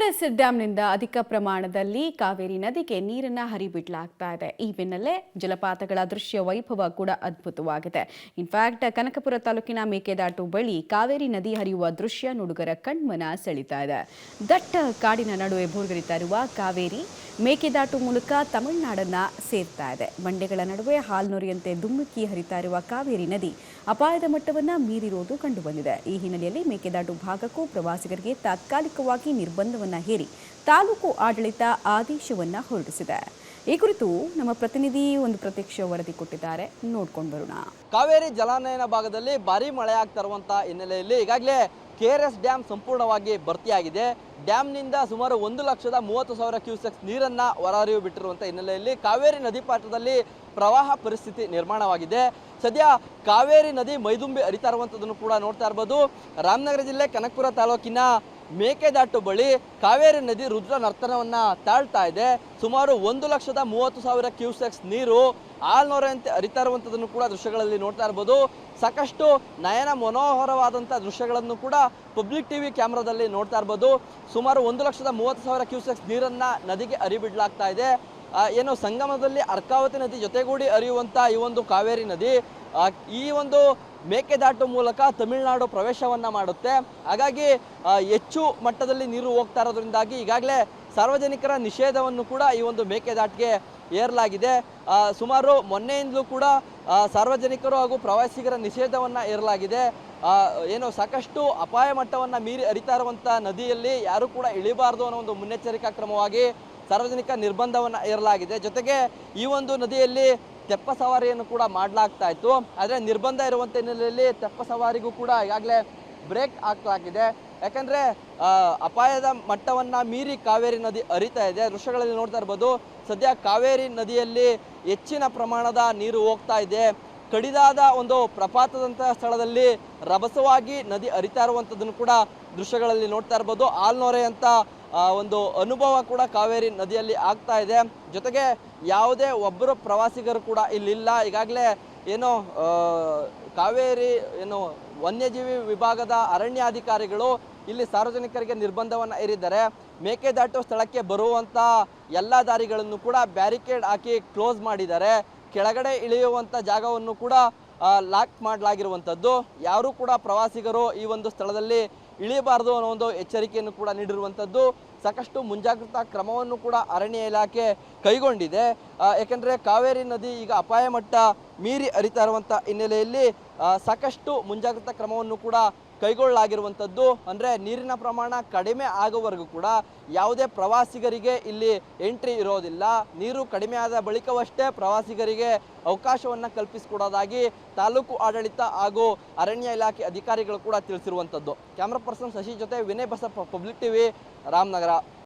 KRS ಡ್ಯಾಂನಿಂದ ಅಧಿಕ ಪ್ರಮಾಣದಲ್ಲಿ ಕಾವೇರಿ ನದಿಗೆ ನೀರನ್ನು ಹರಿಬಿಡಲಾಗ್ತಾ ಇದೆ. ಈ ಬೆನ್ನಲ್ಲೇ ಜಲಪಾತಗಳ ದೃಶ್ಯ ವೈಭವ ಕೂಡ ಅದ್ಭುತವಾಗಿದೆ. ಇನ್ಫ್ಯಾಕ್ಟ್ ಕನಕಪುರ ತಾಲೂಕಿನ ಮೇಕೆದಾಟು ಬಳಿ ಕಾವೇರಿ ನದಿ ಹರಿಯುವ ದೃಶ್ಯ ನೋಡುಗರ ಕಣ್ಮನ ಸೆಳೀತಾ ಇದೆ. ದಟ್ಟ ಕಾಡಿನ ನಡುವೆ ಭೋರ್ಗರಿತಾ ಇರುವ ಕಾವೇರಿ ಮೇಕೆದಾಟು ಮೂಲಕ ತಮಿಳುನಾಡನ್ನ ಸೇರ್ತಾ ಇದೆ. ಬಂಡೆಗಳ ನಡುವೆ ಹಾಲ್ನೊರೆಯಂತೆ ಧುಮುಕಿ ಹರಿತಾ ಇರುವ ಕಾವೇರಿ ನದಿ ಅಪಾಯದ ಮಟ್ಟವನ್ನ ಮೀರಿರುವುದು ಕಂಡುಬಂದಿದೆ. ಈ ಹಿನ್ನೆಲೆಯಲ್ಲಿ ಮೇಕೆದಾಟು ಭಾಗಕ್ಕೂ ಪ್ರವಾಸಿಗರಿಗೆ ತಾತ್ಕಾಲಿಕವಾಗಿ ನಿರ್ಬಂಧವನ್ನ ಹೇರಿ ತಾಲೂಕು ಆಡಳಿತ ಆದೇಶವನ್ನ ಹೊರಡಿಸಿದೆ. ಈ ಕುರಿತು ನಮ್ಮ ಪ್ರತಿನಿಧಿ ಒಂದು ಪ್ರತ್ಯಕ್ಷ ವರದಿ ಕೊಟ್ಟಿದ್ದಾರೆ, ನೋಡ್ಕೊಂಡು ಬರೋಣ. ಕಾವೇರಿ ಜಲಾನಯನ ಭಾಗದಲ್ಲಿ ಭಾರಿ ಮಳೆ ಆಗ್ತಾ ಇರುವಂತಹ ಹಿನ್ನೆಲೆಯಲ್ಲಿ ಈಗಾಗಲೇ ಕೆಆರ್ಎಸ್ ಡ್ಯಾಮ್ ಸಂಪೂರ್ಣವಾಗಿ ಭರ್ತಿಯಾಗಿದೆ. ಡ್ಯಾಮ್ನಿಂದ ಸುಮಾರು 1,30,30,000 ಕ್ಯೂಸೆಕ್ಸ್ ನೀರನ್ನ ಹೊರಹರಿವು ಬಿಟ್ಟಿರುವಂಥ ಹಿನ್ನೆಲೆಯಲ್ಲಿ ಕಾವೇರಿ ನದಿ ಪಾತ್ರದಲ್ಲಿ ಪ್ರವಾಹ ಪರಿಸ್ಥಿತಿ ನಿರ್ಮಾಣವಾಗಿದೆ. ಸದ್ಯ ಕಾವೇರಿ ನದಿ ಮೈದುಂಬಿ ಹರಿತಾ ಇರುವಂಥದ್ದನ್ನು ಕೂಡ ನೋಡ್ತಾ ಇರ್ಬೋದು. ರಾಮನಗರ ಜಿಲ್ಲೆ ಕನಕಪುರ ತಾಲೂಕಿನ ಮೇಕೆದಾಟು ಬಳಿ ಕಾವೇರಿ ನದಿ ರುದ್ರ ನರ್ತನವನ್ನು ತಾಳ್ತಾ ಇದೆ. ಸುಮಾರು 1,30,30,000 ಕ್ಯೂಸೆಕ್ಸ್ ನೀರು ಆಲ್ನೊರೆಯಂತೆ ಹರಿತಾ ಇರುವಂಥದ್ದನ್ನು ಕೂಡ ದೃಶ್ಯಗಳಲ್ಲಿ ನೋಡ್ತಾ ಇರ್ಬೋದು. ಸಾಕಷ್ಟು ನಯನ ಮನೋಹರವಾದಂಥ ದೃಶ್ಯಗಳನ್ನು ಕೂಡ ಪಬ್ಲಿಕ್ ಟಿವಿ ಕ್ಯಾಮ್ರಾದಲ್ಲಿ ನೋಡ್ತಾ ಇರ್ಬೋದು. ಸುಮಾರು 1,30,30,000 ಕ್ಯೂಸೆಕ್ಸ್ ನೀರನ್ನು ನದಿಗೆ ಹರಿಬಿಡಲಾಗ್ತಾ ಇದೆ. ಏನು ಸಂಗಮದಲ್ಲಿ ಅರ್ಕಾವತಿ ನದಿ ಜೊತೆಗೂಡಿ ಹರಿಯುವಂಥ ಈ ಒಂದು ಕಾವೇರಿ ನದಿ ಈ ಒಂದು ಮೇಕೆದಾಟು ಮೂಲಕ ತಮಿಳುನಾಡು ಪ್ರವೇಶವನ್ನು ಮಾಡುತ್ತೆ. ಹಾಗಾಗಿ ಹೆಚ್ಚು ಮಟ್ಟದಲ್ಲಿ ನೀರು ಹೋಗ್ತಾ ಇರೋದ್ರಿಂದಾಗಿ ಈಗಾಗಲೇ ಸಾರ್ವಜನಿಕರ ನಿಷೇಧವನ್ನು ಕೂಡ ಈ ಒಂದು ಮೇಕೆದಾಟಿಗೆ ಏರಲಾಗಿದೆ. ಸುಮಾರು ಮೊನ್ನೆಯಿಂದಲೂ ಕೂಡ ಸಾರ್ವಜನಿಕರು ಹಾಗೂ ಪ್ರವಾಸಿಗರ ನಿಷೇಧವನ್ನು ಏರಲಾಗಿದೆ. ಏನು ಸಾಕಷ್ಟು ಅಪಾಯ ಮಟ್ಟವನ್ನು ಮೀರಿ ಹರಿತಾ ಇರುವಂಥ ನದಿಯಲ್ಲಿ ಯಾರೂ ಕೂಡ ಇಳಿಬಾರ್ದು ಅನ್ನೋ ಒಂದು ಮುನ್ನೆಚ್ಚರಿಕಾ ಕ್ರಮವಾಗಿ ಸಾರ್ವಜನಿಕ ನಿರ್ಬಂಧವನ್ನು ಏರಲಾಗಿದೆ. ಜೊತೆಗೆ ಈ ಒಂದು ನದಿಯಲ್ಲಿ ತೆಪ್ಪ ಸವಾರಿಯನ್ನು ಕೂಡ ಮಾಡಲಾಗ್ತಾ ಇತ್ತು. ಆದರೆ ನಿರ್ಬಂಧ ಇರುವಂಥ ಹಿನ್ನೆಲೆಯಲ್ಲಿ ತೆಪ್ಪ ಸವಾರಿಗೂ ಕೂಡ ಈಗಾಗಲೇ ಬ್ರೇಕ್ ಹಾಕಲಾಗಿದೆ. ಯಾಕಂದರೆ ಅಪಾಯದ ಮಟ್ಟವನ್ನು ಮೀರಿ ಕಾವೇರಿ ನದಿ ಹರಿತಾ ಇದೆ. ದೃಶ್ಯಗಳಲ್ಲಿ ನೋಡ್ತಾ ಇರ್ಬೋದು. ಸದ್ಯ ಕಾವೇರಿ ನದಿಯಲ್ಲಿ ಹೆಚ್ಚಿನ ಪ್ರಮಾಣದ ನೀರು ಹೋಗ್ತಾ ಇದೆ. ಕಡಿದಾದ ಒಂದು ಪ್ರಪಾತದಂತಹ ಸ್ಥಳದಲ್ಲಿ ರಭಸವಾಗಿ ನದಿ ಹರಿತಾ ಇರುವಂಥದ್ದನ್ನು ಕೂಡ ದೃಶ್ಯಗಳಲ್ಲಿ ನೋಡ್ತಾ ಇರ್ಬೋದು. ಆಲ್ನೊರೆ ಅಂತ ಒಂದು ಅನುಭವ ಕೂಡ ಕಾವೇರಿ ನದಿಯಲ್ಲಿ ಆಗ್ತಾ ಇದೆ. ಜೊತೆಗೆ ಯಾವುದೇ ಒಬ್ಬರು ಪ್ರವಾಸಿಗರು ಕೂಡ ಇಲ್ಲಿಲ್ಲ. ಈಗಾಗಲೇ ಏನು ಕಾವೇರಿ ಏನು ವನ್ಯಜೀವಿ ವಿಭಾಗದ ಅರಣ್ಯಾಧಿಕಾರಿಗಳು ಇಲ್ಲಿ ಸಾರ್ವಜನಿಕರಿಗೆ ನಿರ್ಬಂಧವನ್ನು ಹೇರಿದ್ದಾರೆ. ಮೇಕೆದಾಟು ಸ್ಥಳಕ್ಕೆ ಬರುವಂಥ ಎಲ್ಲ ದಾರಿಗಳನ್ನು ಕೂಡ ಬ್ಯಾರಿಕೇಡ್ ಹಾಕಿ ಕ್ಲೋಸ್ ಮಾಡಿದ್ದಾರೆ. ಕೆಳಗಡೆ ಇಳಿಯುವಂಥ ಜಾಗವನ್ನು ಕೂಡ ಲಾಕ್ ಮಾಡಲಾಗಿರುವಂಥದ್ದು. ಯಾರೂ ಕೂಡ ಪ್ರವಾಸಿಗರು ಈ ಒಂದು ಸ್ಥಳದಲ್ಲಿ ಇಳಿಯಬಾರ್ದು ಅನ್ನೋ ಒಂದು ಎಚ್ಚರಿಕೆಯನ್ನು ಕೂಡ ನೀಡಿರುವಂಥದ್ದು. ಸಾಕಷ್ಟು ಮುಂಜಾಗ್ರತಾ ಕ್ರಮವನ್ನು ಕೂಡ ಅರಣ್ಯ ಇಲಾಖೆ ಕೈಗೊಂಡಿದೆ. ಯಾಕೆಂದರೆ ಕಾವೇರಿ ನದಿ ಈಗ ಅಪಾಯ ಮಟ್ಟ ಮೀರಿ ಹರಿತಾ ಇರುವಂಥ ಹಿನ್ನೆಲೆಯಲ್ಲಿ ಸಾಕಷ್ಟು ಮುಂಜಾಗ್ರತಾ ಕ್ರಮವನ್ನು ಕೂಡ ಕೈಗೊಳ್ಳಲಾಗಿರುವಂಥದ್ದು. ಅಂದರೆ ನೀರಿನ ಪ್ರಮಾಣ ಕಡಿಮೆ ಆಗುವವರೆಗೂ ಕೂಡ ಯಾವುದೇ ಪ್ರವಾಸಿಗರಿಗೆ ಇಲ್ಲಿ ಎಂಟ್ರಿ ಇರೋದಿಲ್ಲ. ನೀರು ಕಡಿಮೆ ಆದ ಬಳಿಕವಷ್ಟೇ ಪ್ರವಾಸಿಗರಿಗೆ ಅವಕಾಶವನ್ನು ಕಲ್ಪಿಸಿಕೊಡೋದಾಗಿ ತಾಲೂಕು ಆಡಳಿತ ಹಾಗೂ ಅರಣ್ಯ ಇಲಾಖೆ ಅಧಿಕಾರಿಗಳು ಕೂಡ ತಿಳಿಸಿರುವಂಥದ್ದು. ಕ್ಯಾಮ್ರಾ ಪರ್ಸನ್ ಶಶಿ ಜೊತೆ ವಿನಯ್ ಬಸಪ್ಪ, ಪಬ್ಲಿಕ್ ಟಿವಿ, ರಾಮನಗರ.